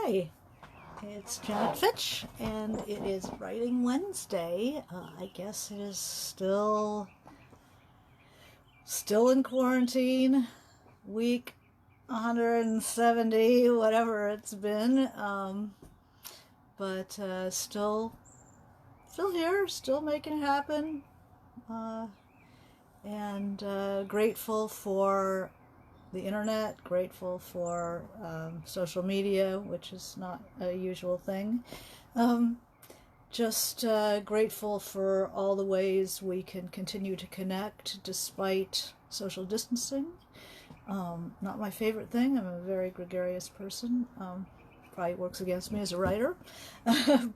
Hi, it's Janet Fitch, and it is Writing Wednesday. I guess it is still in quarantine, week 170, whatever it's been. But still here, still making it happen, and grateful for the internet, grateful for social media, which is not a usual thing. Just grateful for all the ways we can continue to connect despite social distancing. Not my favorite thing. I'm a very gregarious person. Probably works against me as a writer.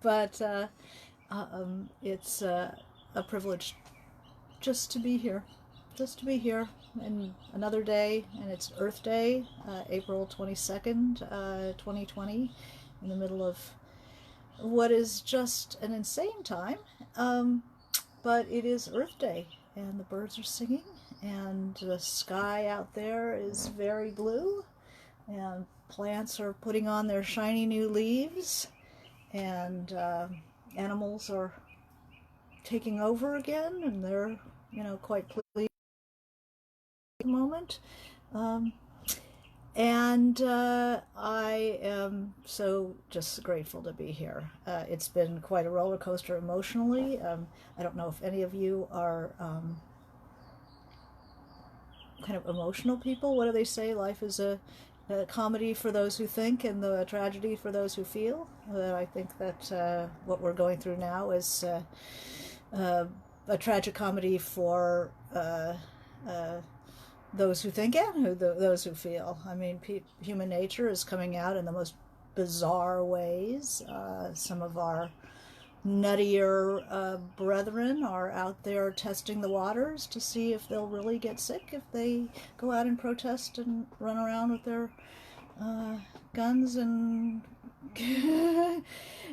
But it's a privilege just to be here. Just to be here in another day, and it's Earth Day, April 22nd, 2020, in the middle of what is just an insane time, but it is Earth Day, and the birds are singing, and the sky out there is very blue, and plants are putting on their shiny new leaves, and animals are taking over again, and they're, quite pleased moment. And I am so just grateful to be here. It's been quite a roller coaster emotionally. I don't know if any of you are kind of emotional people. What do they say? Life is a comedy for those who think and a tragedy for those who feel. I think that what we're going through now is a tragic comedy for those who think and those who feel. I mean, human nature is coming out in the most bizarre ways. Some of our nuttier brethren are out there testing the waters to see if they'll really get sick if they go out and protest and run around with their guns and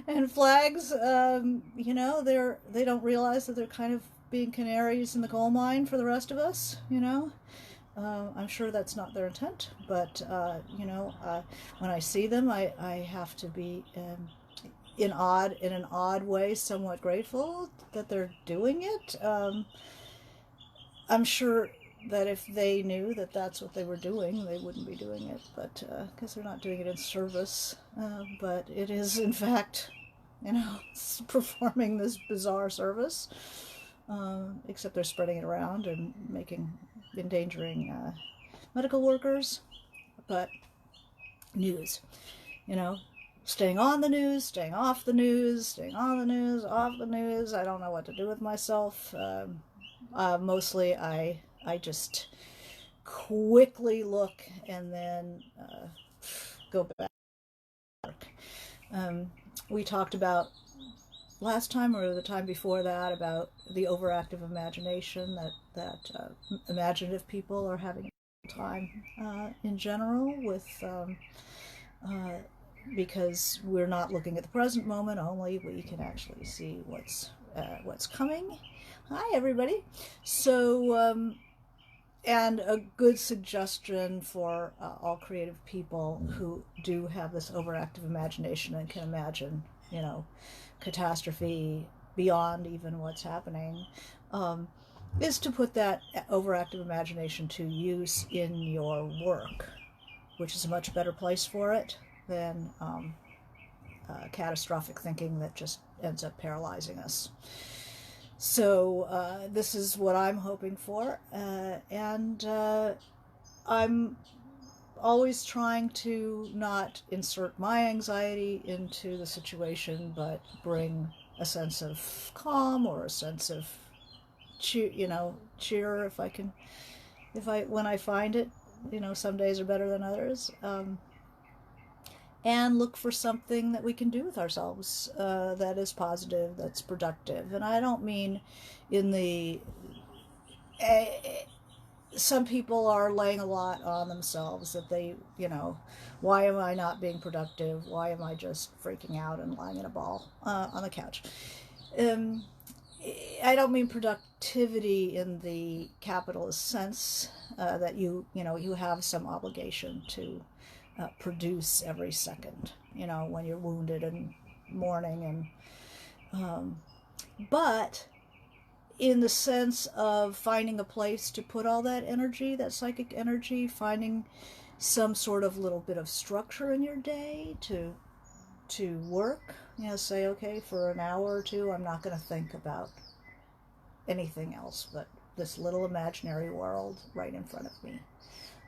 and flags. They don't realize that they're kind of being canaries in the coal mine for the rest of us. I'm sure that's not their intent, but when I see them, I have to be in an odd way, somewhat grateful that they're doing it. I'm sure that if they knew that that's what they were doing, they wouldn't be doing it, but because they're not doing it in service. But it is, in fact, performing this bizarre service. Except they're spreading it around and endangering medical workers. But news, staying on the news, staying off the news, staying on the news, off the news. I don't know what to do with myself. Mostly I just quickly look and then go back. We talked about last time or the time before that about the overactive imagination that imaginative people are having a time in general with because we're not looking at the present moment only, we can actually see what's coming. Hi everybody. So and a good suggestion for all creative people who do have this overactive imagination and can imagine catastrophe beyond even what's happening, is to put that overactive imagination to use in your work, which is a much better place for it than catastrophic thinking that just ends up paralyzing us. So this is what I'm hoping for, and I'm always trying to not insert my anxiety into the situation, but bring a sense of calm or a sense of cheer when I find it. Some days are better than others, and look for something that we can do with ourselves that is positive, that's productive. And I don't mean in the some people are laying a lot on themselves that they, why am I not being productive? Why am I just freaking out and lying in a ball on the couch? I don't mean productivity in the capitalist sense that you have some obligation to produce every second, when you're wounded and mourning. But in the sense of finding a place to put all that energy, that psychic energy, finding some sort of little bit of structure in your day to work, say, okay, for an hour or two, I'm not going to think about anything else but this little imaginary world right in front of me.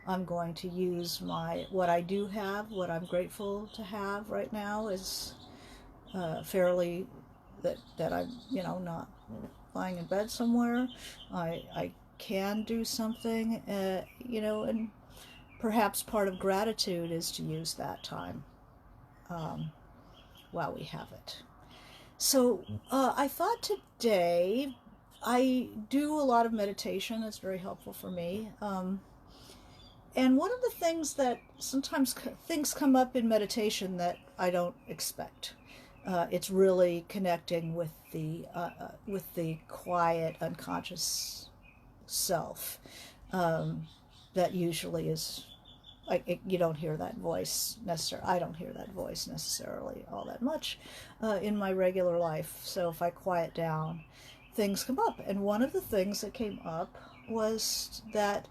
I'm going to use what I do have, what I'm grateful to have right now is fairly, that I'm, not lying in bed somewhere. I can do something, and perhaps part of gratitude is to use that time while we have it. So I thought today, I do a lot of meditation. It's very helpful for me. And one of the things that sometimes things come up in meditation that I don't expect. It's really connecting with the quiet, unconscious self. That usually is, you don't hear that voice necessarily. I don't hear that voice necessarily all that much in my regular life. So if I quiet down, things come up. And one of the things that came up was that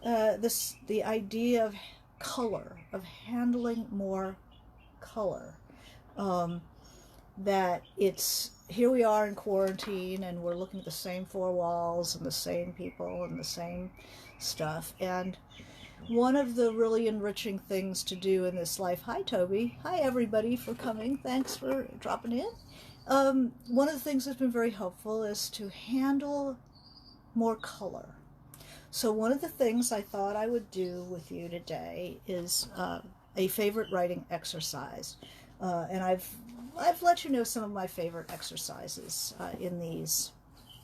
the idea of color, of handling more color. That it's, here we are in quarantine and we're looking at the same four walls and the same people and the same stuff. And one of the really enriching things to do in this life, hi Toby, hi everybody for coming, thanks for dropping in. One of the things that's been very helpful is to handle more color. So one of the things I thought I would do with you today is a favorite writing exercise. And I've let you know some of my favorite exercises in these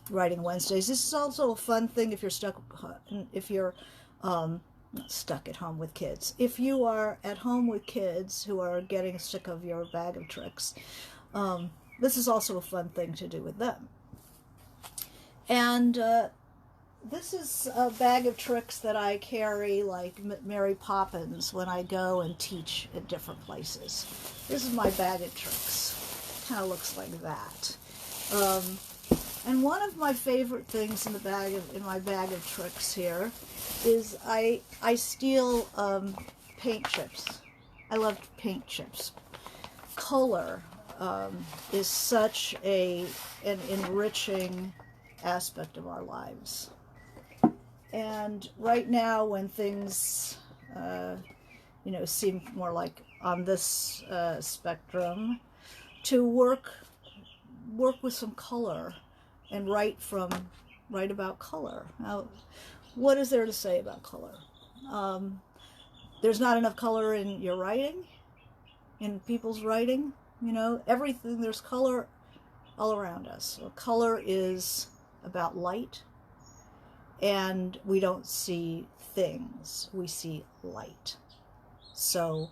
Writing Wednesdays. This is also a fun thing if you're stuck at home with kids. If you are at home with kids who are getting sick of your bag of tricks, this is also a fun thing to do with them. And this is a bag of tricks that I carry like Mary Poppins when I go and teach at different places. This is my bag of tricks. Kind of looks like that. And one of my favorite things in my bag of tricks here is I steal paint chips. I love paint chips. Color is such an enriching aspect of our lives. And right now, when things, seem more like on this spectrum, to work with some color and write about color. Now, what is there to say about color? There's not enough color in your writing, in people's writing. Everything, there's color all around us. So color is about light. And we don't see things, we see light. So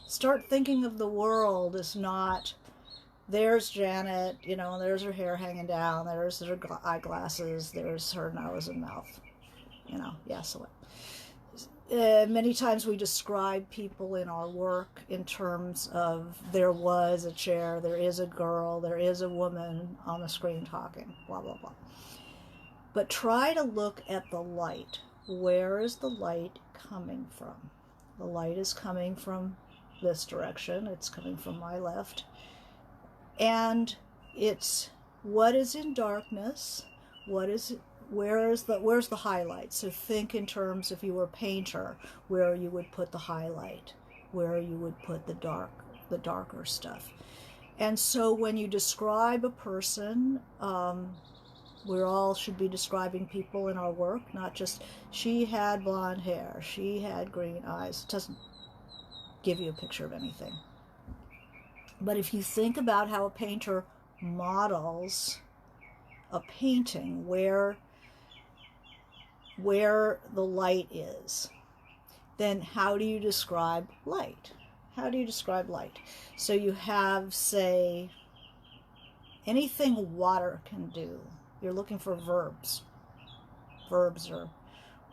start thinking of the world as not, there's Janet, there's her hair hanging down, there's her eyeglasses, there's her nose and mouth. So many times we describe people in our work in terms of there was a chair, there is a girl, there is a woman on the screen talking, blah, blah, blah. But try to look at the light. Where is the light coming from? The light is coming from this direction. It's coming from my left. And it's what is in darkness, where's the highlight? So think in terms, if you were a painter, where you would put the highlight, where you would put the darker stuff. And so when you describe a person, we all should be describing people in our work, not just, she had blonde hair, she had green eyes. It doesn't give you a picture of anything. But if you think about how a painter models a painting, where the light is, then how do you describe light? How do you describe light? So you have, say, anything water can do. You're looking for verbs. Verbs are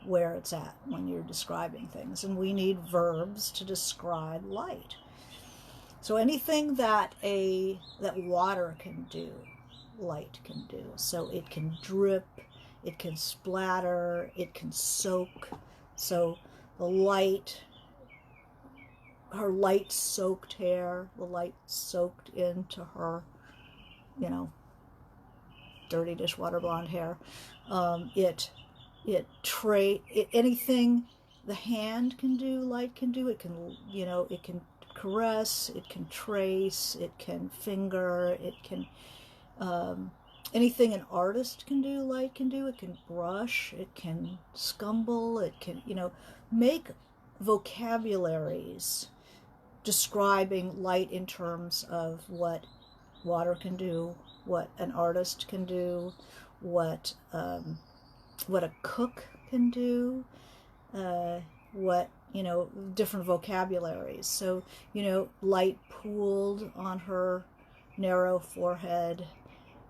where it's at when you're describing things. And we need verbs to describe light. So anything that water can do, light can do. So it can drip, it can splatter, it can soak. So the light, her light soaked hair, the light soaked into her, dirty dishwater blonde hair. Anything the hand can do, light can do. It can, it can caress, it can trace, it can finger, it can, anything an artist can do, light can do. It can brush, it can scumble, it can, make vocabularies describing light in terms of what water can do, what an artist can do, what a cook can do, what, different vocabularies. So, light pooled on her narrow forehead,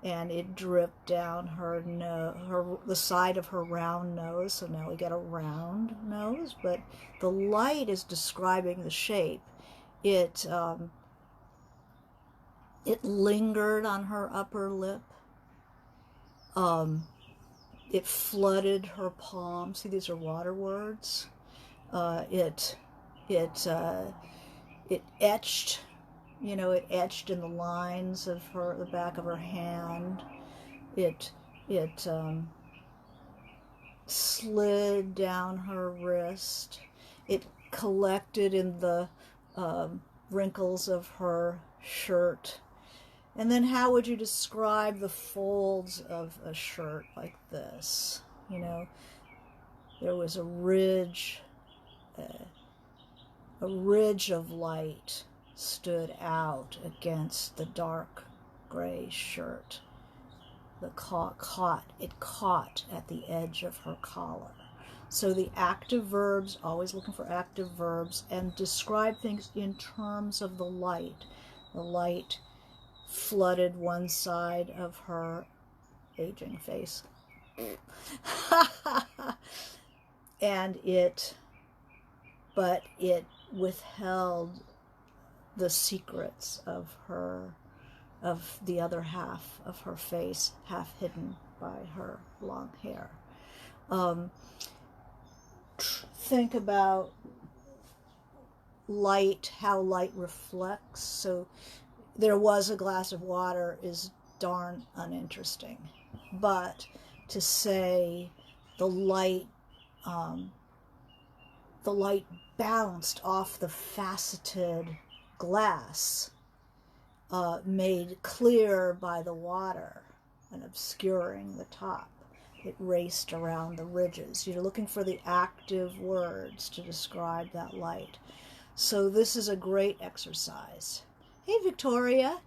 and it dripped down the side of her round nose. So now we get a round nose, but the light is describing the shape. It lingered on her upper lip. It flooded her palm. See, these are water words. It etched, it etched in the lines of the back of her hand. It slid down her wrist. It collected in the wrinkles of her shirt. And then how would you describe the folds of a shirt like this? There was a ridge of light stood out against the dark gray shirt. It caught at the edge of her collar. So the active verbs, always looking for active verbs, and describe things in terms of the light. The light flooded one side of her aging face. But it withheld the secrets of the other half of her face, half hidden by her long hair. Think about light, how light reflects. So there was a glass of water is darn uninteresting. But to say the light bounced off the faceted glass, made clear by the water and obscuring the top. It raced around the ridges. You're looking for the active words to describe that light. So this is a great exercise. Hey, Victoria.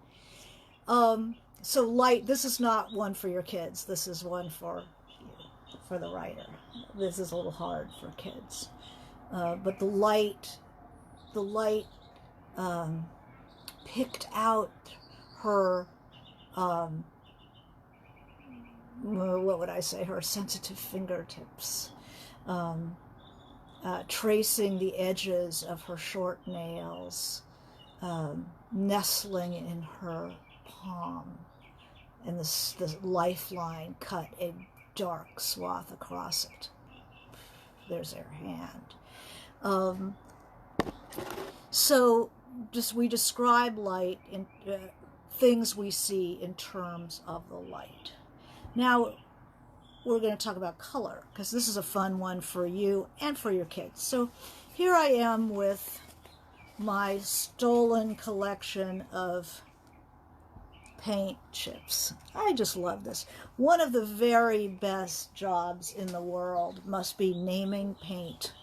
So light, this is not one for your kids. This is one for you, for the writer. This is a little hard for kids. But the light picked out her, what would I say, her sensitive fingertips, tracing the edges of her short nails, nestling in her palm, and the lifeline cut a dark swath across it. There's her hand. So we describe light in things we see in terms of the light. Now we're going to talk about color, because this is a fun one for you and for your kids. So here I am with my stolen collection of paint chips. I just love this. One of the very best jobs in the world must be naming paint.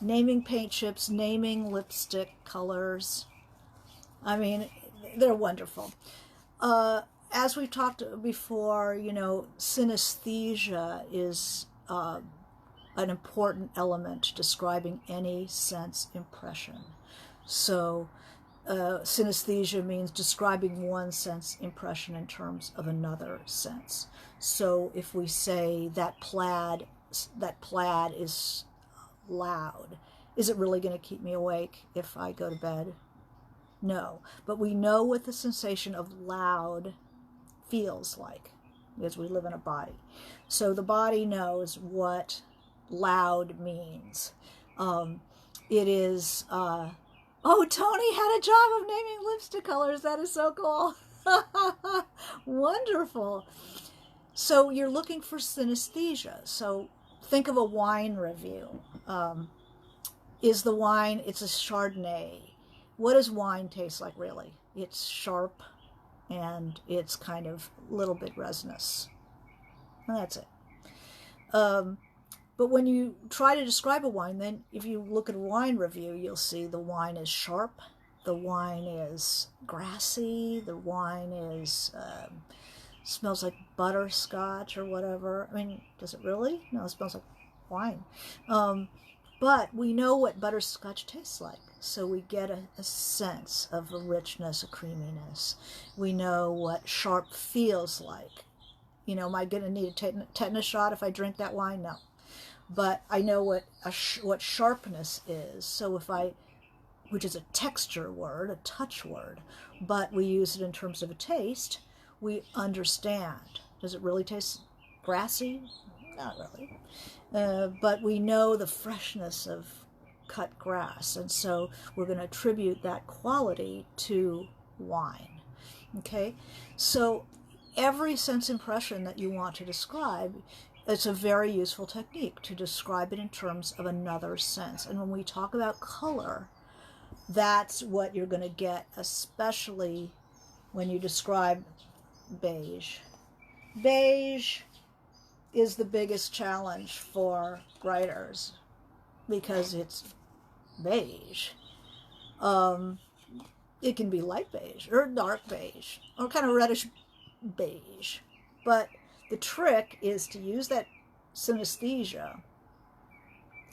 Naming paint chips, naming lipstick colors. I mean, they're wonderful. As we've talked before, synesthesia is an important element describing any sense impression. So synesthesia means describing one sense impression in terms of another sense. So if we say that plaid that plaid is loud. Is it really going to keep me awake if I go to bed? No. But we know what the sensation of loud feels like, because we live in a body. So the body knows what loud means. It is, oh, Tony had a job of naming lipstick colors. That is so cool. Wonderful. So you're looking for synesthesia. So think of a wine review. Is the wine, it's a Chardonnay. What does wine taste like really? It's sharp and it's kind of a little bit resinous. And that's it. But when you try to describe a wine, then if you look at a wine review, you'll see the wine is sharp, the wine is grassy, the wine is smells like butterscotch or whatever. I mean, does it really? No, it smells like wine. But we know what butterscotch tastes like, so we get a sense of a richness, a creaminess. We know what sharp feels like. You know, am I going to need a tetanus shot if I drink that wine? No. But I know what sharpness is. So if which is a texture word, a touch word, but we use it in terms of a taste, we understand. Does it really taste grassy? Not really. But we know the freshness of cut grass, and so we're going to attribute that quality to wine. Okay? So every sense impression that you want to describe, it's a very useful technique to describe it in terms of another sense. And when we talk about color, that's what you're going to get, especially when you describe beige. Beige is the biggest challenge for writers because it's beige. It can be light beige or dark beige or kind of reddish beige. But the trick is to use that synesthesia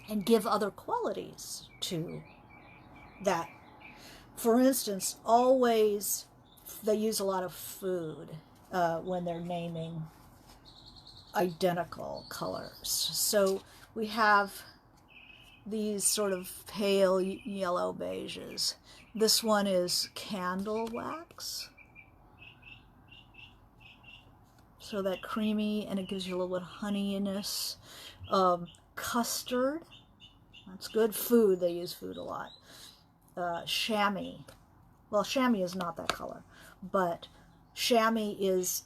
and give other qualities to that. For instance, always they use a lot of food when they're naming identical colors. So we have these sort of pale yellow beiges. This one is candle wax. So that creamy, and it gives you a little bit of honeyness. Custard, that's good. Food, they use food a lot. Chamois. Well, chamois is not that color, but chamois is,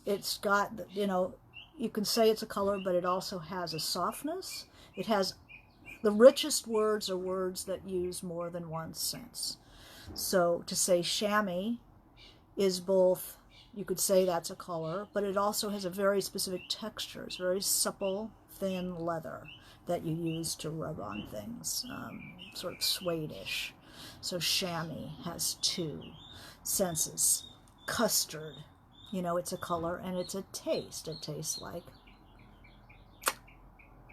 it's got, you know, you can say it's a color, but it also has a softness. It has, the richest words are words that use more than one sense. So to say chamois is both, you could say that's a color, but it also has a very specific texture. It's very supple, thin leather that you use to rub on things, sort of suede-ish. So chamois has two senses. Custard, you know, it's a color and it's a taste. It tastes like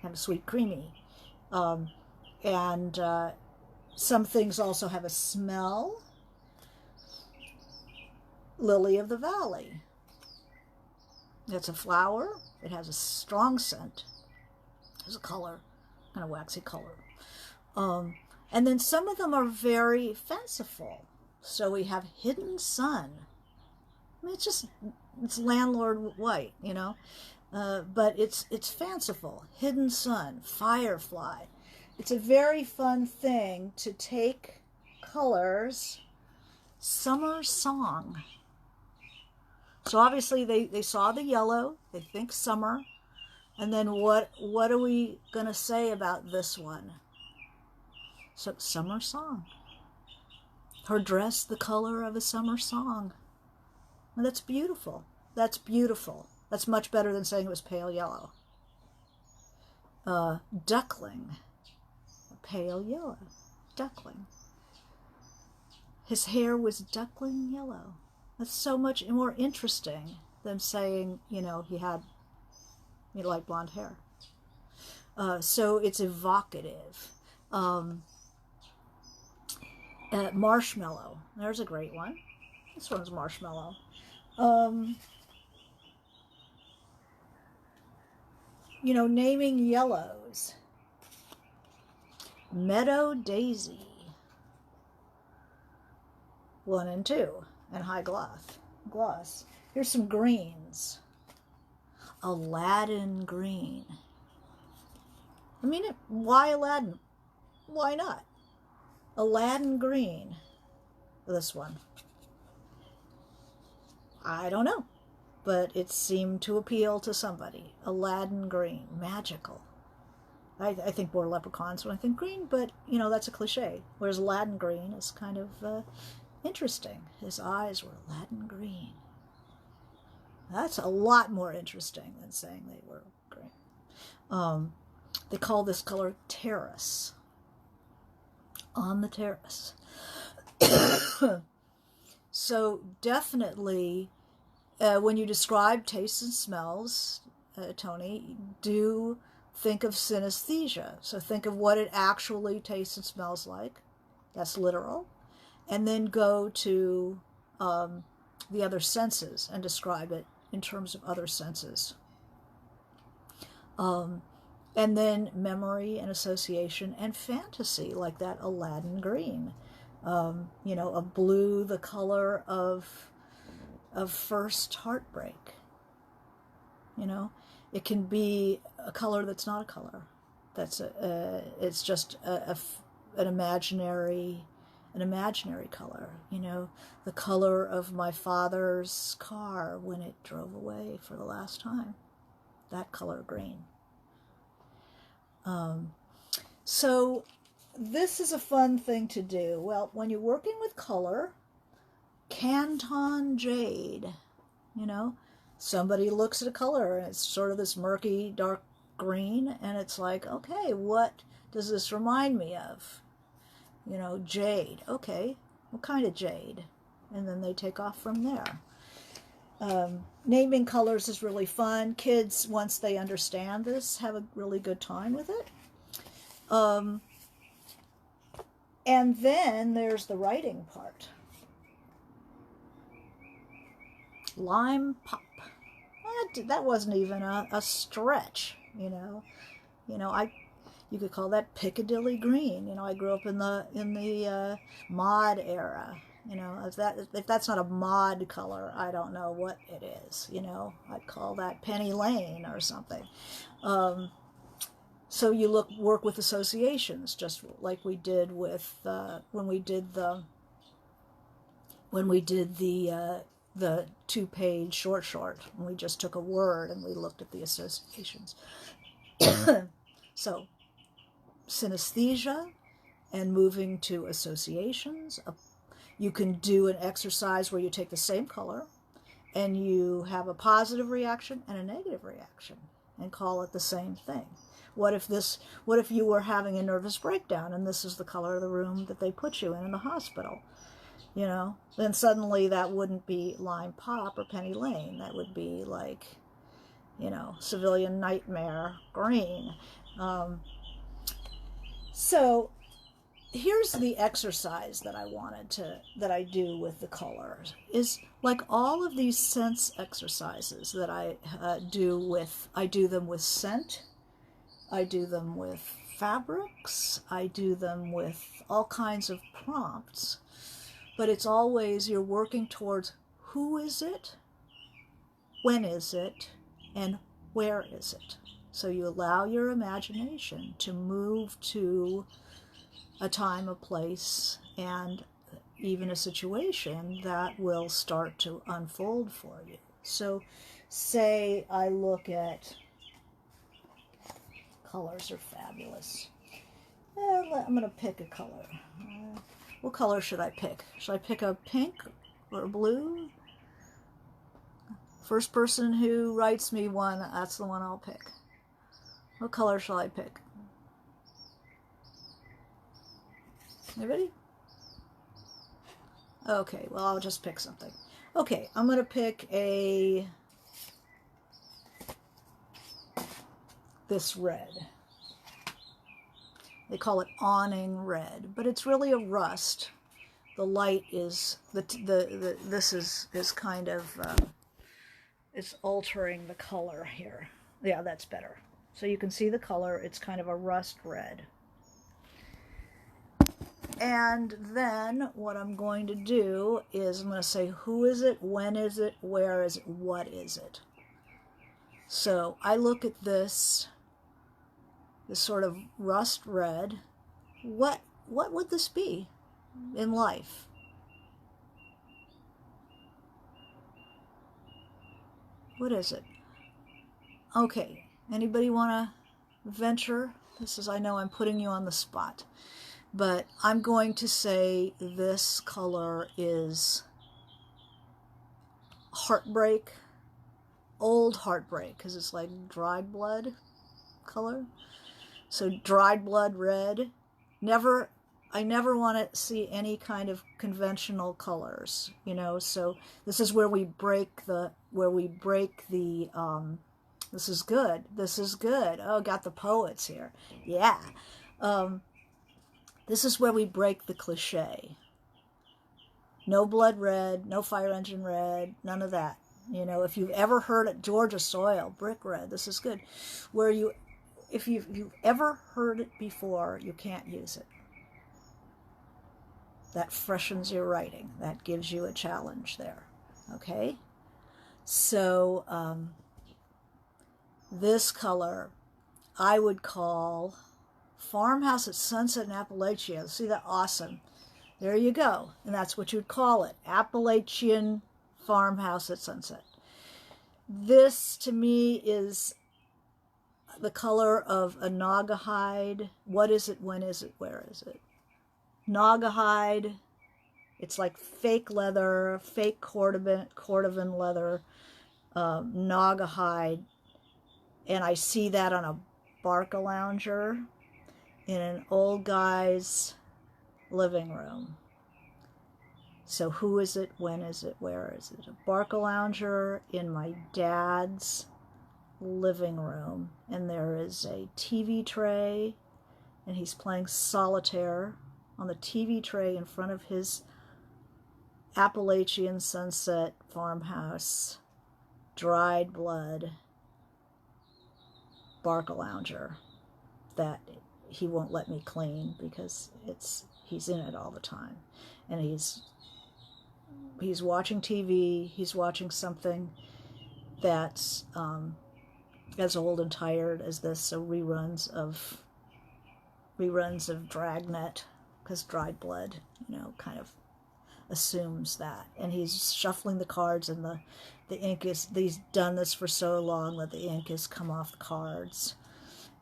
kind of sweet, creamy. Some things also have a smell. Lily of the valley. It's a flower. It has a strong scent. There's a color, kind of waxy color. And then some of them are very fanciful. So we have hidden sun. I mean, it's landlord white, you know, but it's fanciful. Hidden sun, firefly. It's a very fun thing to take colors. Summer song. So obviously they saw the yellow, they think summer, and then what are we going to say about this one? So summer song. Her dress, the color of a summer song. And that's beautiful. That's beautiful. That's much better than saying it was pale yellow. Duckling. Pale yellow. Duckling. His hair was duckling yellow. That's so much more interesting than saying, you know, he had light blonde hair. So it's evocative. Marshmallow. There's a great one. This one's marshmallow. naming yellows. Meadow Daisy. 1 and 2. And high gloss. Here's some greens. Aladdin green. I mean, why Aladdin? Why not? Aladdin green. This one. I don't know, but it seemed to appeal to somebody. Aladdin green. Magical. I think more leprechauns when I think green, but, that's a cliche. Whereas Aladdin green is kind of interesting. His eyes were Aladdin green. That's a lot more interesting than saying they were green. They call this color terrace. On the terrace. So definitely, when you describe tastes and smells, Tony, do think of synesthesia. So think of what it actually tastes and smells like. That's literal. And then go to the other senses and describe it in terms of other senses. And then memory and association and fantasy, like that Aladdin green. A blue, the color of first heartbreak. It can be a color that's not a color. It's just an imaginary color. The color of my father's car when it drove away for the last time. That color green. So this is a fun thing to do. Well, when you're working with color, Canton jade, somebody looks at a color and it's sort of this murky, dark green, and it's like, okay, what does this remind me of? Jade. Okay, what kind of jade? And then they take off from there. Naming colors is really fun. Kids, once they understand this, have a really good time with it. And then there's the writing part. Lime pop. That wasn't even a stretch, You could call that Piccadilly green. I grew up in the mod era. If that's not a mod color, I don't know what it is. I'd call that Penny Lane or something. So you work with associations, just like we did with when we did the 2-page short, and we just took a word and we looked at the associations. So synesthesia and moving to associations. You can do an exercise where you take the same color and you have a positive reaction and a negative reaction and call it the same thing. What if you were having a nervous breakdown and this is the color of the room that they put you in the hospital? Then suddenly that wouldn't be Lime Pop or Penny Lane. That would be like, Civilian Nightmare green. So here's the exercise that I do with the colors, is like all of these sense exercises that I do them with scent, I do them with fabrics, I do them with all kinds of prompts, but it's always you're working towards who is it, when is it, and where is it. So you allow your imagination to move to a time, a place, and even a situation that will start to unfold for you. So say I look at, colors are fabulous. I'm going to pick a color. What color should I pick? Should I pick a pink or a blue? First person who writes me one, that's the one I'll pick. What color shall I pick? Anybody? Okay, well, I'll just pick something. Okay, I'm going to pick this red. They call it awning red, but it's really a rust. The light is, this is kind of, it's altering the color here. Yeah, that's better. So you can see the color. It's kind of a rust red. And then what I'm going to do is I'm going to say, who is it, when is it, where is it, what is it? So I look at this sort of rust red. What would this be in life? What is it? Okay, anybody want to venture? I know I'm putting you on the spot, but I'm going to say this color is heartbreak, old heartbreak, because it's like dried blood color. So dried blood red. I never want to see any kind of conventional colors, you know. So this is where we break the this is good. This is good. Oh, got the poets here. Yeah. This is where we break the cliche. No blood red, no fire engine red, none of that. You know, if you've ever heard it, Georgia soil, brick red, this is good. If you've ever heard it before, you can't use it. That freshens your writing. That gives you a challenge there. Okay? So, this color I would call Farmhouse at Sunset in Appalachia. See that? Awesome. There you go. And that's what you'd call it. Appalachian Farmhouse at Sunset. This, to me, is the color of a Naugahyde. What is it? When is it? Where is it? Naugahyde. It's like fake leather, fake cordovan leather, Naugahyde. And I see that on a Barcalounger in an old guy's living room. So who is it? When is it? Where is it? A Barcalounger in my dad's living room. And there is a TV tray. And he's playing solitaire on the TV tray in front of his Appalachian Sunset farmhouse. Dried blood Barcalounger that he won't let me clean because he's in it all the time. And he's watching TV, he's watching something that's as old and tired as this, so reruns of Dragnet, because dried blood, you know, kind of assumes that. And he's shuffling the cards, and the ink he's done this for so long that the ink has come off the cards.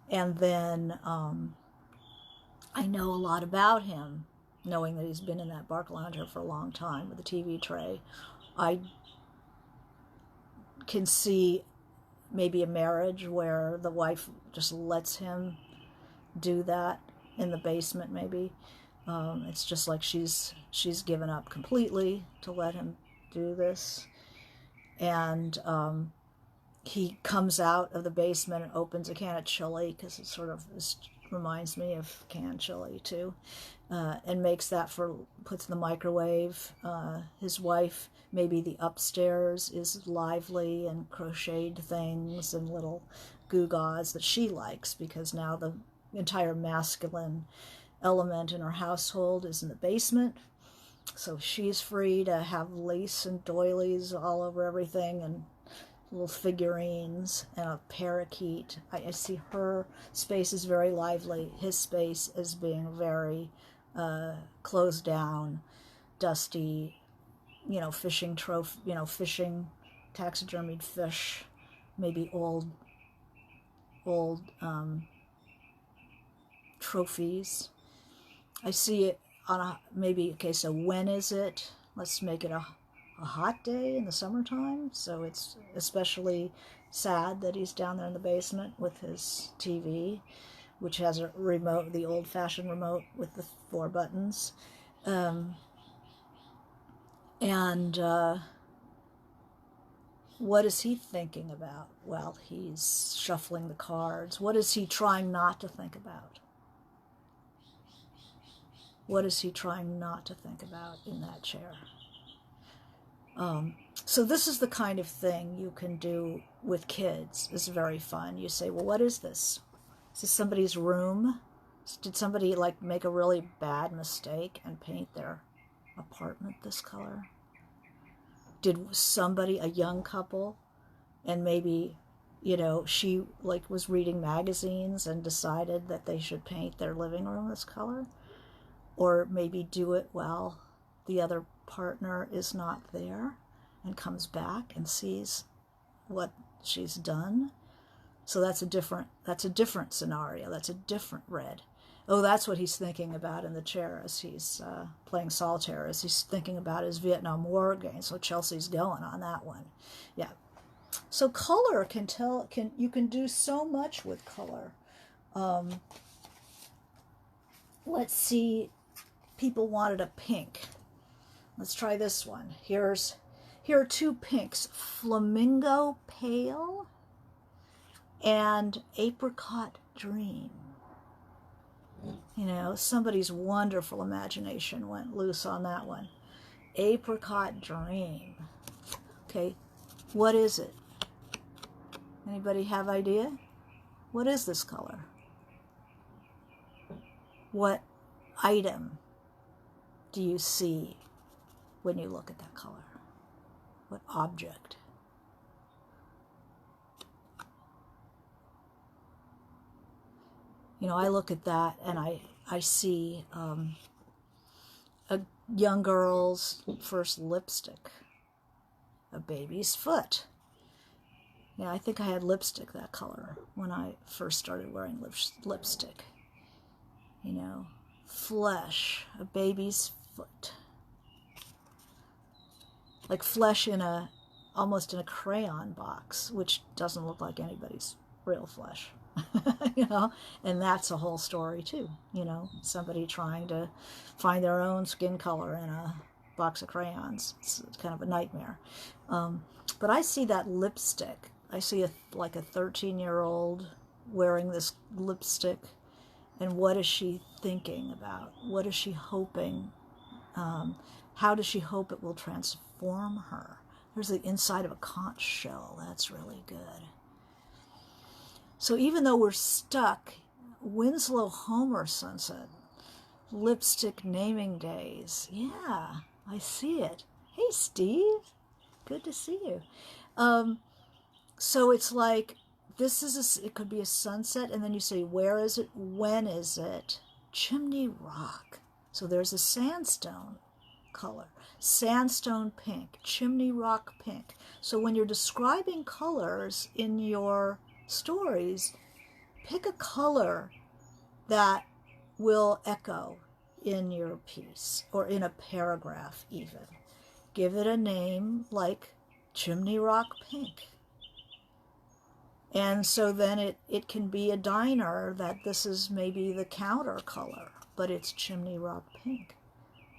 And then I know a lot about him, knowing that he's been in that Barcalounger for a long time with the TV tray. I can see maybe a marriage where the wife just lets him do that in the basement, maybe. It's just like she's given up completely to let him do this. And he comes out of the basement and opens a can of chili, because it reminds me of canned chili too, and makes that puts in the microwave. His wife, maybe the upstairs, is lively and crocheted things and little gewgaws that she likes, because now the entire masculine element in her household is in the basement. So she's free to have lace and doilies all over everything, and little figurines, and a parakeet. I see her space is very lively. His space is being very closed down, dusty, you know, fishing taxidermied fish, maybe old trophies. I see it on so when is it? Let's make it a hot day in the summertime, so it's especially sad that he's down there in the basement with his TV, which has a remote, the old-fashioned remote with the 4 buttons. What is he thinking about? Well, he's shuffling the cards. What is he trying not to think about? What is he trying not to think about in that chair? So this is the kind of thing you can do with kids. It's very fun. You say, well, what is this? Is this somebody's room? Did somebody like make a really bad mistake and paint their apartment this color? Did somebody, a young couple, and maybe, you know, she like was reading magazines and decided that they should paint their living room this color? Or maybe do it while the other partner is not there and comes back and sees what she's done. So that's a different scenario. That's a different red. Oh, that's what he's thinking about in the chair as he's playing solitaire, as he's thinking about his Vietnam War game. So Chelsea's going on that one. Yeah. So color you can do so much with color. Let's see, people wanted a pink. Let's try this one. Here are two pinks, Flamingo Pale and Apricot Dream. You know, somebody's wonderful imagination went loose on that one. Apricot Dream. Okay, what is it? Anybody have idea? What is this color? What item do you see when you look at that color? What object? You know, I look at that and I see a young girl's first lipstick, a baby's foot. Yeah, I think I had lipstick that color when I first started wearing lipstick. You know, flesh, a baby's foot. Like flesh almost in a crayon box, which doesn't look like anybody's real flesh. You know, and that's a whole story too. You know, somebody trying to find their own skin color in a box of crayons. It's kind of a nightmare. But I see that lipstick. I see like a 13-year-old wearing this lipstick, and what is she thinking about? What is she hoping? How does she hope it will transform her? There's the inside of a conch shell. That's really good. So even though we're stuck, Winslow Homer sunset, lipstick naming days. Yeah, I see it. Hey, Steve. Good to see you. So it's like, it could be a sunset, and then you say, where is it? When is it? Chimney Rock. So there's a sandstone color. Sandstone pink, Chimney Rock pink. So when you're describing colors in your stories, pick a color that will echo in your piece or in a paragraph even. Give it a name like Chimney Rock Pink. And so then it can be a diner that this is maybe the counter color, but it's Chimney Rock Pink.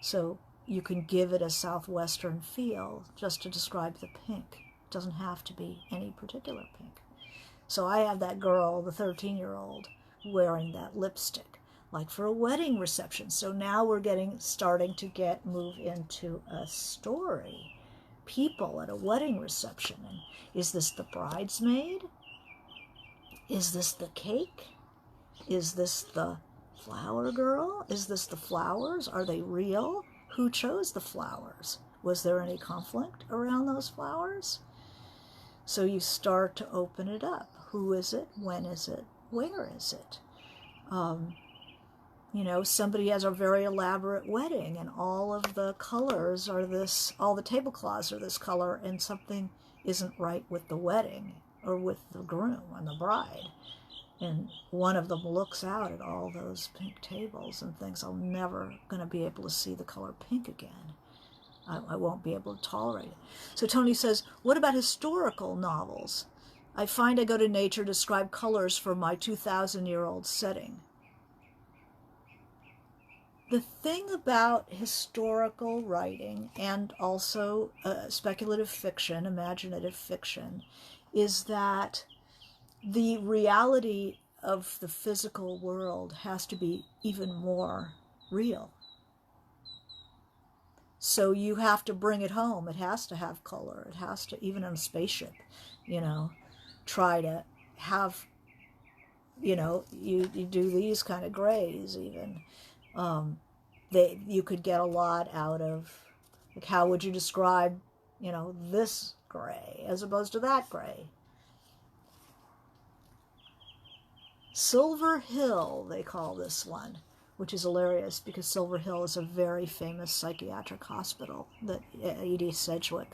So you can give it a southwestern feel just to describe the pink. It doesn't have to be any particular pink. So I have that girl, the 13-year-old, wearing that lipstick, like for a wedding reception. So now we're starting to move into a story. People at a wedding reception. And is this the bridesmaid? Is this the cake? Is this the flower girl? Is this the flowers? Are they real? Who chose the flowers? Was there any conflict around those flowers? So you start to open it up. Who is it? When is it? Where is it? You know, somebody has a very elaborate wedding and all of the colors are this, all the tablecloths are this color, and something isn't right with the wedding or with the groom and the bride. And one of them looks out at all those pink tables and thinks, I'm never going to be able to see the color pink again. I won't be able to tolerate it. So Tony says, what about historical novels? I find I go to nature to describe colors for my 2,000-year-old setting. The thing about historical writing and also speculative fiction, imaginative fiction, is that the reality of the physical world has to be even more real. So so you have to bring it home. It has to have color. It has to, even in a spaceship, you know, try to have, you know, you do these kind of grays even. You could get a lot out of, like, how would you describe, you know, this gray as opposed to that gray? Silver Hill, they call this one, which is hilarious because Silver Hill is a very famous psychiatric hospital that Edie Sedgwick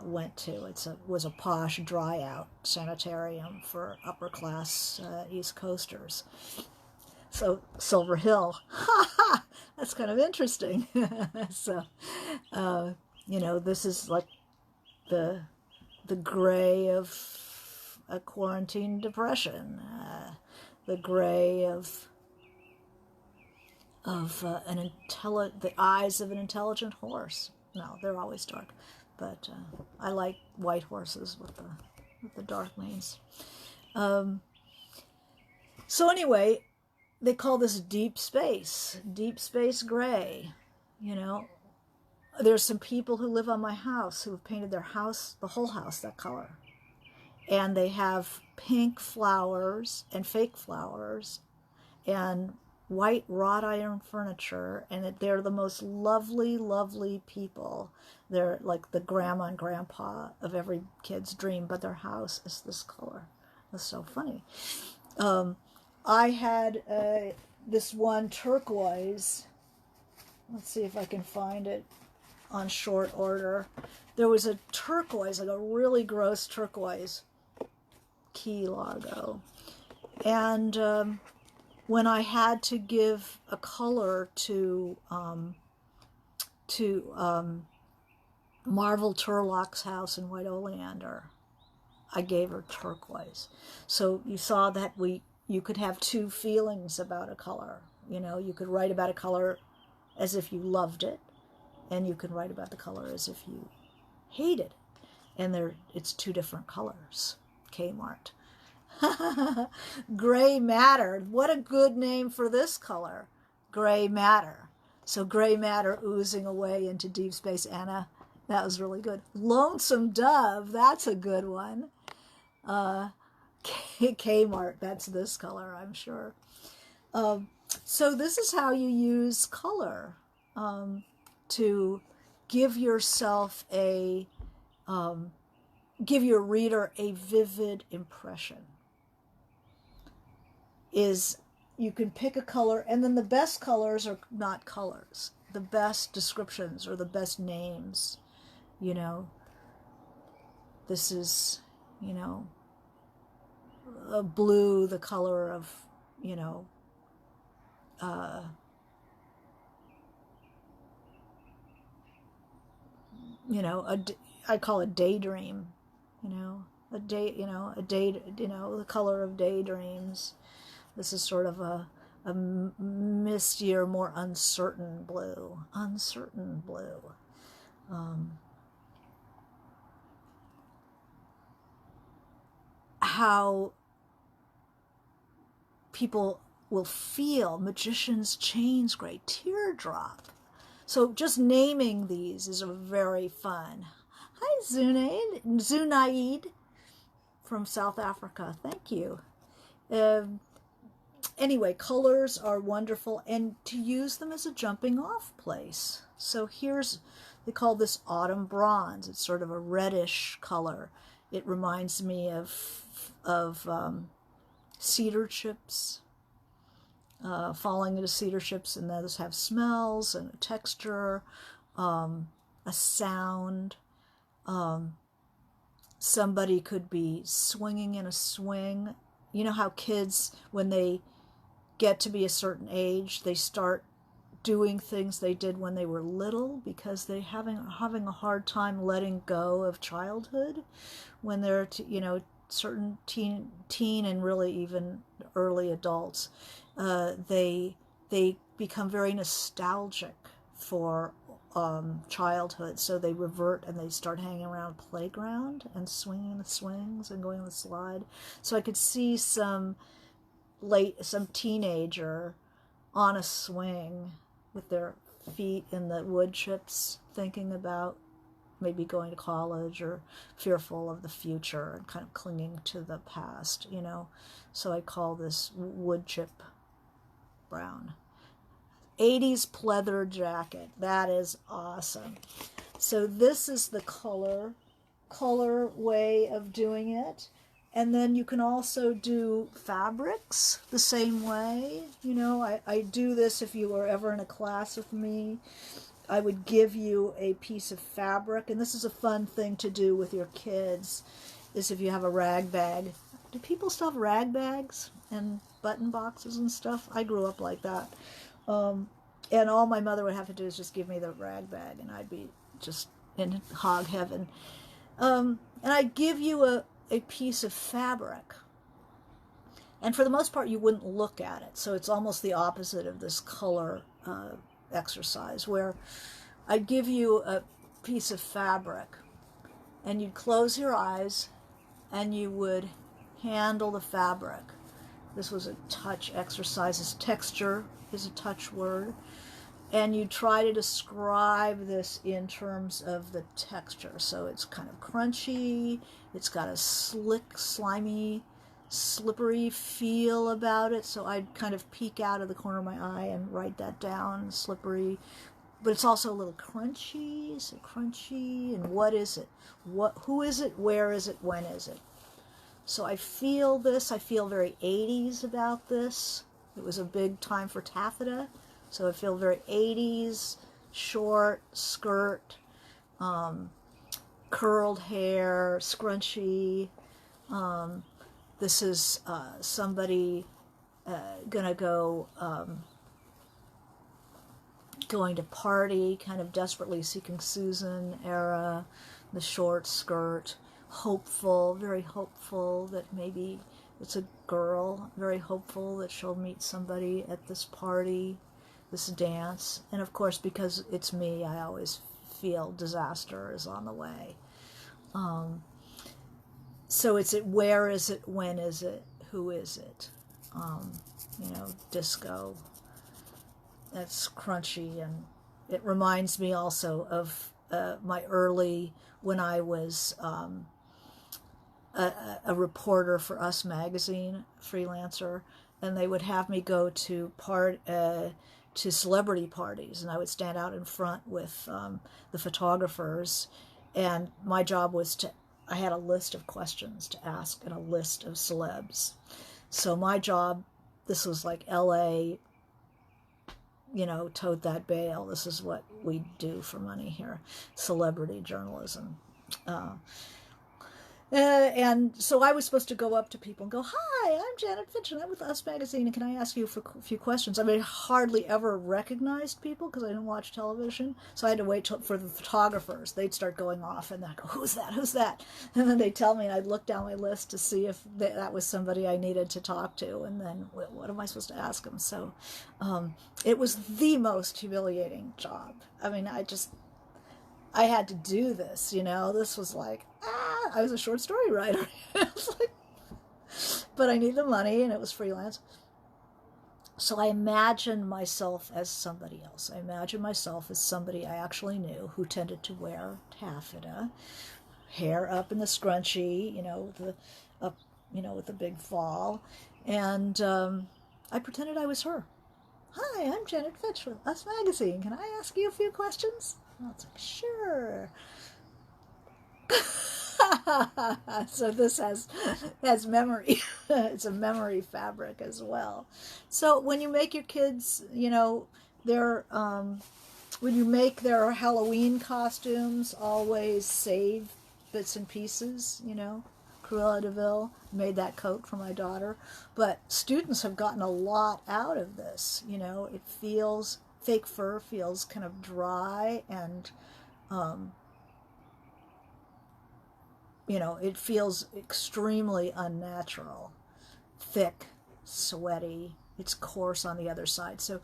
went to. Was a posh, dry-out sanitarium for upper-class East Coasters. So Silver Hill, that's kind of interesting. So, you know, this is like the gray of a quarantine depression, the gray of the eyes of an intelligent horse. No, they're always dark, but I like white horses with the dark manes. So anyway, they call this deep space gray. You know, there's some people who live on my house who have painted their house, the whole house, that color. And they have pink flowers and fake flowers and white wrought iron furniture, and they're the most lovely, lovely people. They're like the grandma and grandpa of every kid's dream, but their house is this color. That's so funny. I had this one turquoise. Let's see if I can find it on short order. There was a turquoise, like a really gross turquoise, Key Largo. And when I had to give a color to Marvel Turlock's house in White Oleander, I gave her turquoise. So you saw that you could have two feelings about a color. You know, you could write about a color as if you loved it, and you can write about the color as if you hated it. And it's two different colors. Kmart. Gray matter. What a good name for this color. Gray matter. So gray matter oozing away into deep space. Anna, that was really good. Lonesome Dove, that's a good one. Kmart, that's this color, I'm sure. So this is how you use color to give yourself give your reader a vivid impression. You can pick a color, and then the best colors are not colors. The best descriptions or the best names, you know. This is, you know, a blue, the color of, you know, I call it daydream, you know, the color of daydreams. This is sort of a mistier, more uncertain blue. How people will feel Magician's Chains gray, Teardrop. So just naming these is very fun. Hi, Zunaid from South Africa. Thank you. Anyway, colors are wonderful, and to use them as a jumping off place. So they call this autumn bronze. It's sort of a reddish color. It reminds me of cedar chips, falling into cedar chips, and those have smells and a texture, a sound. Somebody could be swinging in a swing. You know how kids, when they get to be a certain age, they start doing things they did when they were little because they're having a hard time letting go of childhood when they're certain teen and really even early adults. They become very nostalgic for childhood, so they revert and they start hanging around playground and swinging the swings and going on the slide. So I could see some teenager on a swing with their feet in the wood chips, thinking about maybe going to college or fearful of the future and kind of clinging to the past, you know. So I call this wood chip brown. 80s pleather jacket. That is awesome. So this is the color way of doing it. And then you can also do fabrics the same way. You know, I do this if you were ever in a class with me. I would give you a piece of fabric, and this is a fun thing to do with your kids, is if you have a rag bag. Do people still have rag bags and button boxes and stuff? I grew up like that. And all my mother would have to do is just give me the rag bag, and I'd be just in hog heaven. And I'd give you a piece of fabric. And for the most part, you wouldn't look at it. So it's almost the opposite of this color exercise, where I'd give you a piece of fabric, and you'd close your eyes, and you would handle the fabric. This was a touch exercise. Texture is a touch word. And you try to describe this in terms of the texture. So it's kind of crunchy, it's got a slick, slimy, slippery feel about it. So I'd kind of peek out of the corner of my eye and write that down, slippery. But it's also a little crunchy. Is it crunchy? And what is it? Who is it? Where is it? When is it? So I feel this. I feel very 80s about this. It was a big time for taffeta. So I feel very 80s, short skirt, curled hair, scrunchy. This is somebody going to party, kind of desperately seeking Susan era, the short skirt, hopeful, very hopeful that maybe it's a girl, very hopeful that she'll meet somebody at this party, this dance. And of course, because it's me, I always feel disaster is on the way. So it's where is it, when is it, who is it? Disco. That's crunchy, and it reminds me also of my early, when I was a reporter for Us magazine, freelancer, and they would have me go to celebrity parties, and I would stand out in front with the photographers, and my job was I had a list of questions to ask and a list of celebs. So my job, this was like LA, tote that bale. This is what we do for money here, celebrity journalism. And so I was supposed to go up to people and go, "Hi, I'm Janet Fitch, and I'm with Us Magazine, and can I ask you for a few questions?" I mean, I hardly ever recognized people because I didn't watch television, so I had to wait for the photographers. They'd start going off, and I'd go, "Who's that? Who's that?" And then they'd tell me, and I'd look down my list to see if that was somebody I needed to talk to, and then what am I supposed to ask them? So it was the most humiliating job. I mean, I had to do this, This was like, I was a short story writer. But I needed the money, and it was freelance. So I imagined myself as somebody else. I imagined myself as somebody I actually knew who tended to wear taffeta, hair up in the scrunchie, with the big fall. And I pretended I was her. "Hi, I'm Janet Fitch with Us Magazine. Can I ask you a few questions?" I was like, "Sure." So this has memory. It's a memory fabric as well. So when you make your kids, when you make their Halloween costumes, always save bits and pieces. Cruella de Vil made that coat for my daughter, but students have gotten a lot out of this. It feels, fake fur feels kind of dry, and it feels extremely unnatural, thick, sweaty. It's coarse on the other side. So,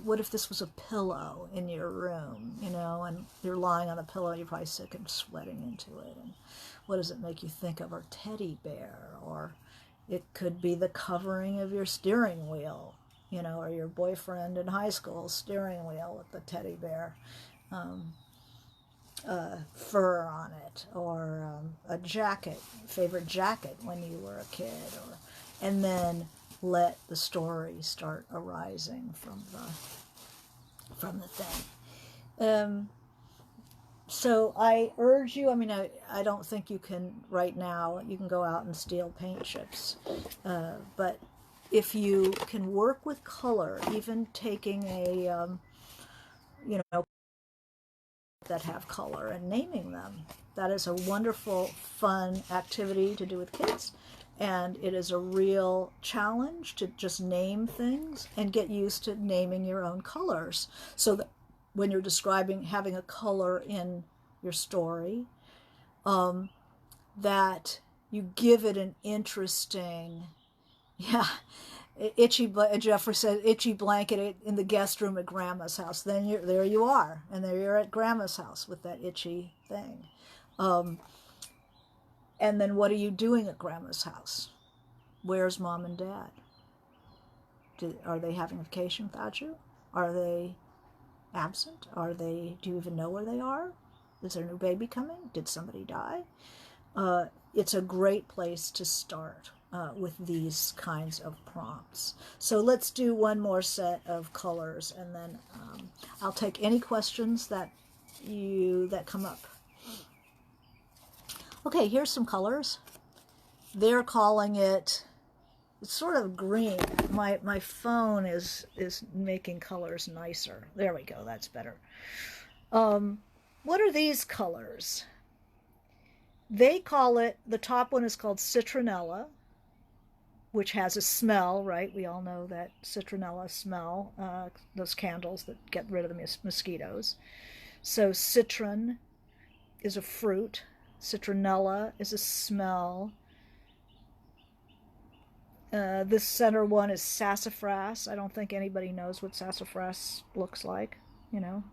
what if this was a pillow in your room, and you're lying on a pillow, you're probably sick and sweating into it. And what does it make you think of? Or teddy bear, or it could be the covering of your steering wheel. you know, or your boyfriend in high school steering wheel with the teddy bear. Fur on it, or a jacket, favorite jacket when you were a kid, or, and then let the story start arising from the thing. So I urge you, I mean, I don't think you can right now, you can go out and steal paint chips, but if you can work with color, even taking a, you know, that have color and naming them, that is a wonderful, fun activity to do with kids. And it is a real challenge to just name things and get used to naming your own colors, so that when you're describing having a color in your story, that you give it an interesting, yeah, Jeffrey said, itchy blanket in the guest room at Grandma's house. Then there you are, and there you're at Grandma's house with that itchy thing. And then what are you doing at Grandma's house? Where's Mom and Dad? Are they having a vacation without you? Are they absent? Do you even know where they are? Is there a new baby coming? Did somebody die? It's a great place to start with these kinds of prompts. So let's do one more set of colors, and then I'll take any questions that come up. Okay, here's some colors. They're calling it, it's sort of green. My phone is making colors nicer. There we go, that's better. What are these colors? They call it, the top one is called citronella, which has a smell, right? We all know that citronella smell, those candles that get rid of the mosquitoes. So citron is a fruit. Citronella is a smell. This center one is sassafras. I don't think anybody knows what sassafras looks like, you know.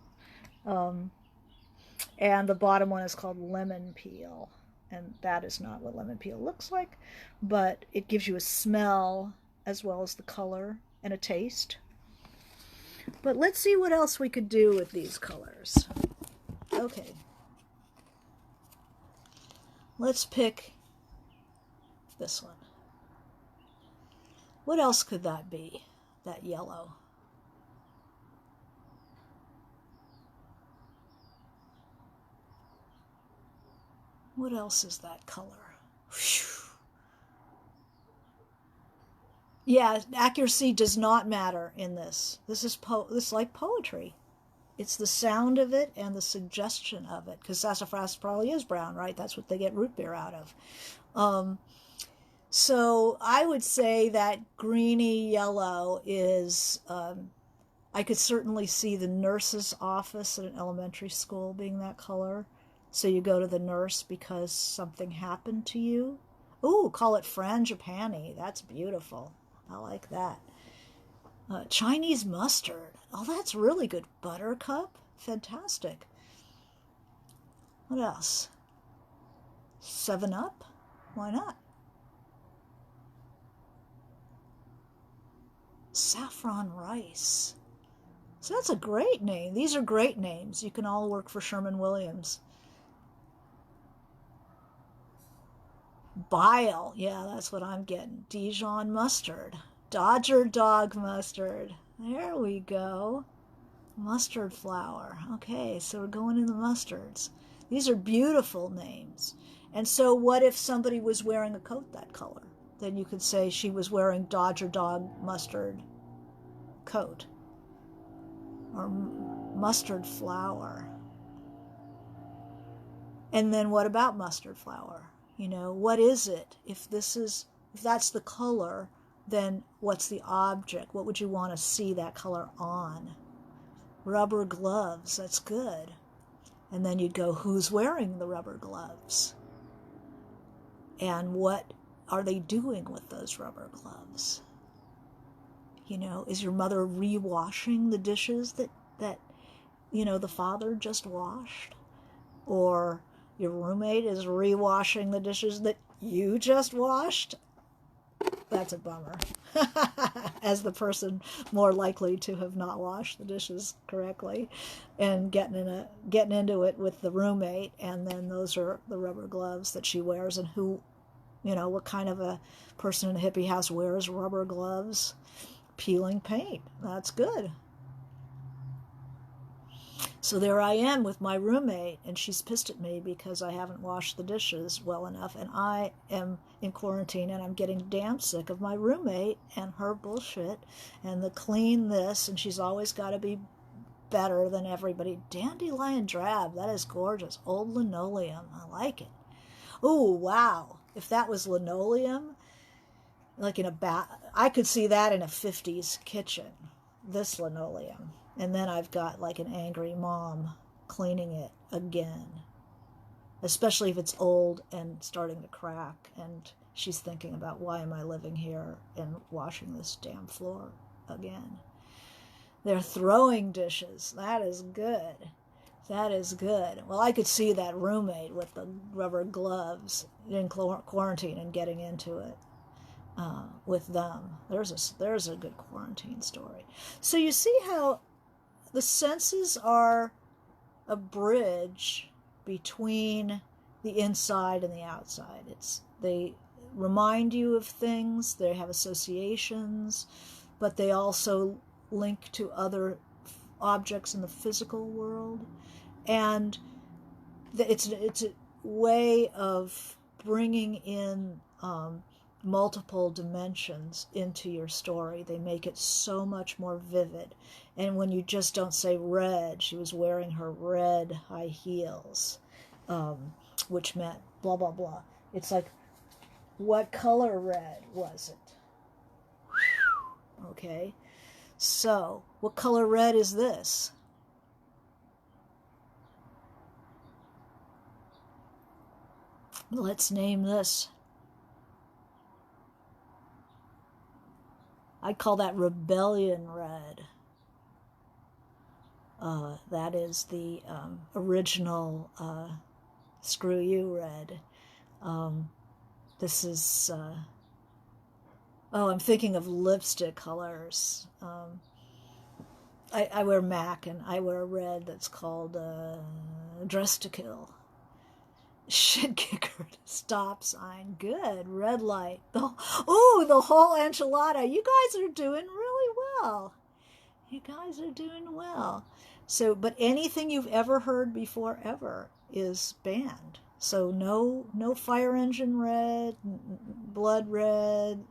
And the bottom one is called lemon peel. And that is not what lemon peel looks like, but it gives you a smell as well as the color and a taste. But let's see what else we could do with these colors. Okay. Let's pick this one. What else could that be? That yellow. What else is that color? Whew. Yeah, accuracy does not matter in this. This is like poetry. It's the sound of it and the suggestion of it, because sassafras probably is brown, right? That's what they get root beer out of. So I would say that greeny yellow is, I could certainly see the nurse's office at an elementary school being that color. So you go to the nurse because something happened to you. Ooh, call it frangipani. That's beautiful. I like that. Chinese mustard. Oh, that's really good. Buttercup. Fantastic. What else? 7-Up? Why not? Saffron rice. So that's a great name. These are great names. You can all work for Sherman-Williams. Bile. Yeah, that's what I'm getting. Dijon mustard. Dodger dog mustard. There we go. Mustard flower. Okay, so we're going in the mustards. These are beautiful names. And so what if somebody was wearing a coat that color? Then you could say she was wearing Dodger dog mustard coat. Or mustard flower. And then what about mustard flower? You know, what is it? If that's the color, then what's the object? What would you want to see that color on? Rubber gloves, that's good. And then you'd go, who's wearing the rubber gloves? And what are they doing with those rubber gloves? You know, is your mother re-washing the dishes that you know, the father just washed? Or your roommate is re-washing the dishes that you just washed? That's a bummer. as the person more likely to have not washed the dishes correctly, and getting into it with the roommate. And then those are the rubber gloves that she wears. And who, what kind of a person in a hippie house wears rubber gloves? Peeling paint. That's good. So there I am with my roommate, and she's pissed at me because I haven't washed the dishes well enough, and I am in quarantine, and I'm getting damn sick of my roommate and her bullshit and the clean this, and she's always got to be better than everybody. Dandelion drab, that is gorgeous. Old linoleum, I like it. Oh, wow. If that was linoleum, like in a I could see that in a 50s kitchen, this linoleum. And then I've got like an angry mom cleaning it again, especially if it's old and starting to crack, and she's thinking about, why am I living here and washing this damn floor again? They're throwing dishes. That is good. That is good. Well, I could see that roommate with the rubber gloves in quarantine and getting into it with them. There's a good quarantine story. So you see how the senses are a bridge between the inside and the outside. They remind you of things, they have associations, but they also link to other objects in the physical world. And it's a way of bringing in multiple dimensions into your story. They make it so much more vivid. And when you just don't say red, she was wearing her red high heels, which meant blah, blah, blah. It's like, what color red was it? Okay, so what color red is this? Let's name this. I'd call that rebellion red. That is the original screw you red. This is, I'm thinking of lipstick colors. I wear MAC, and I wear a red that's called Dress to Kill. Shit kicker, stop sign, good, red light. The whole enchilada. You guys are doing really well. You guys are doing well. So, but anything you've ever heard before ever is banned. So no fire engine red, blood red,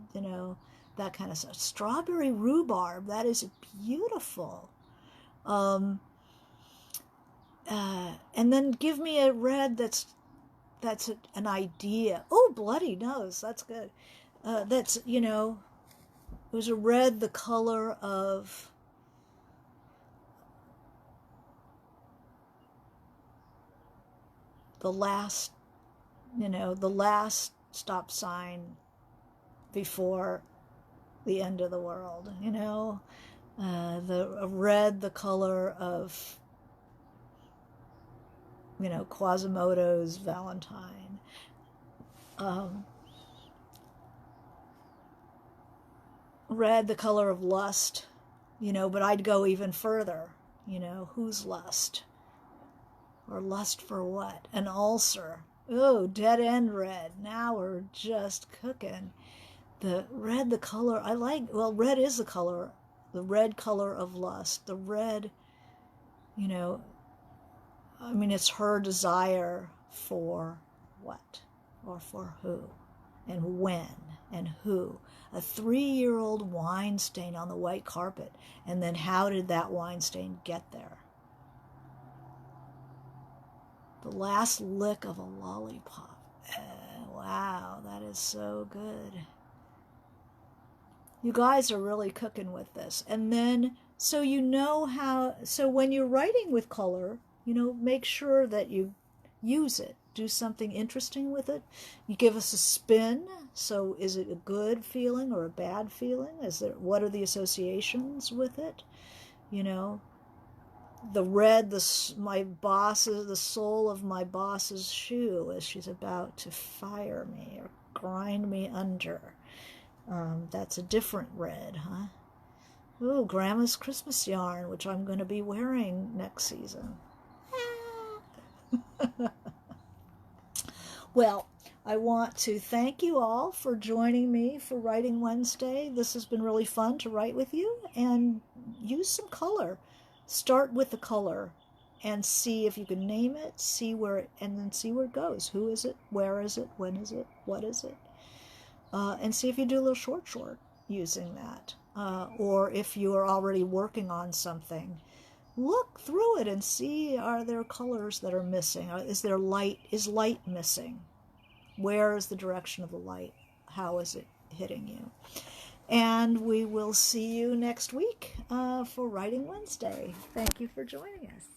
that kind of stuff. Strawberry rhubarb, that is beautiful. And then give me a red that's an idea. Oh, bloody nose, that's good. That's, it was a red the color of the last stop sign before the end of the world, the red the color of Quasimodo's Valentine. Red the color of lust, but I'd go even further. Whose lust? Or lust for what? An ulcer. Oh, dead end red. Now we're just cooking. The red, the color, red is the red color of lust. The red, it's her desire for what? Or for who? And when? And who? A 3-year-old wine stain on the white carpet. And then how did that wine stain get there? The last lick of a lollipop. Wow, that is so good. You guys are really cooking with this. And then, so when you're writing with color, make sure that you use it. Do something interesting with it. You give us a spin. So is it a good feeling or a bad feeling? What are the associations with it? The red, the sole of my boss's shoe as she's about to fire me or grind me under. That's a different red, huh? Ooh, Grandma's Christmas yarn, which I'm going to be wearing next season. Well, I want to thank you all for joining me for Writing Wednesday. This has been really fun to write with you, and use some color. Start with the color and see if you can name it, and then see where it goes. Who is it? Where is it? When is it? What is it? And see if you do a little short using that. Or if you are already working on something, look through it and see, are there colors that are missing? Is light missing? Where is the direction of the light? How is it hitting you? And we will see you next week for Writing Wednesday. Thank you for joining us.